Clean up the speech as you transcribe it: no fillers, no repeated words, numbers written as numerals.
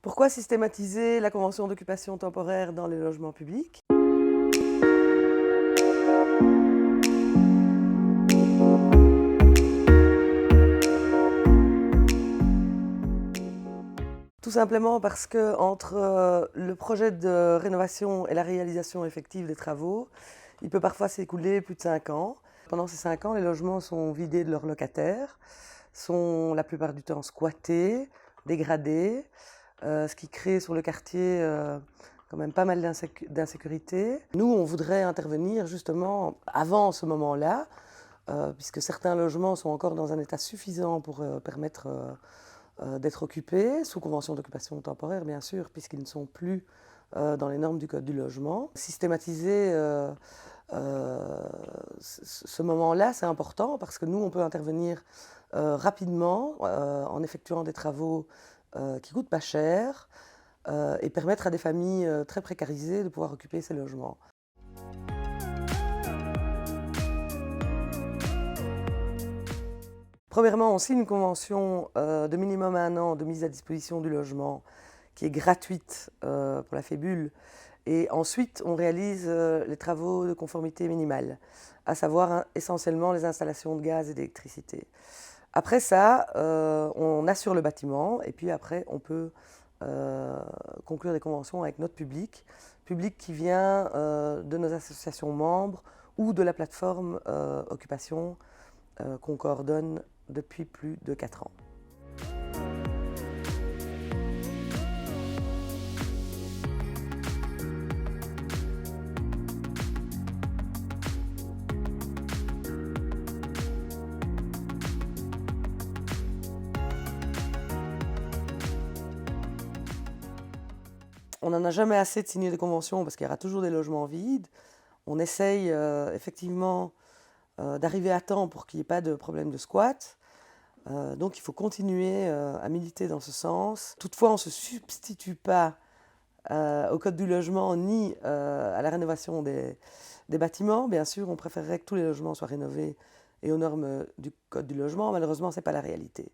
Pourquoi systématiser la convention d'occupation temporaire dans les logements publics? Tout simplement parce qu'entre le projet de rénovation et la réalisation effective des travaux, il peut parfois s'écouler plus de 5 ans. Pendant ces 5 ans, les logements sont vidés de leurs locataires, sont la plupart du temps squattés, dégradés, ce qui crée sur le quartier quand même pas mal d'insécurité. Nous, on voudrait intervenir justement avant ce moment-là, puisque certains logements sont encore dans un état suffisant pour permettre d'être occupés, sous convention d'occupation temporaire bien sûr, puisqu'ils ne sont plus dans les normes du Code du logement. Systématiser ce moment-là, c'est important parce que nous, on peut intervenir rapidement en effectuant des travaux qui coûtent pas cher et permettre à des familles très précarisées de pouvoir occuper ces logements. Premièrement, on signe une convention de minimum 1 an de mise à disposition du logement qui est gratuite pour la Fébule. Et ensuite, on réalise les travaux de conformité minimale, à savoir essentiellement les installations de gaz et d'électricité. Après ça, on assure le bâtiment et puis après, on peut conclure des conventions avec notre public, public qui vient de nos associations membres ou de la plateforme Occupation qu'on coordonne depuis plus de 4 ans. On n'en a jamais assez de signer des conventions parce qu'il y aura toujours des logements vides. On essaye effectivement d'arriver à temps pour qu'il n'y ait pas de problème de squat. Donc il faut continuer à militer dans ce sens. Toutefois, on ne se substitue pas au Code du logement ni à la rénovation des bâtiments. Bien sûr, on préférerait que tous les logements soient rénovés et aux normes du Code du logement. Malheureusement, ce n'est pas la réalité.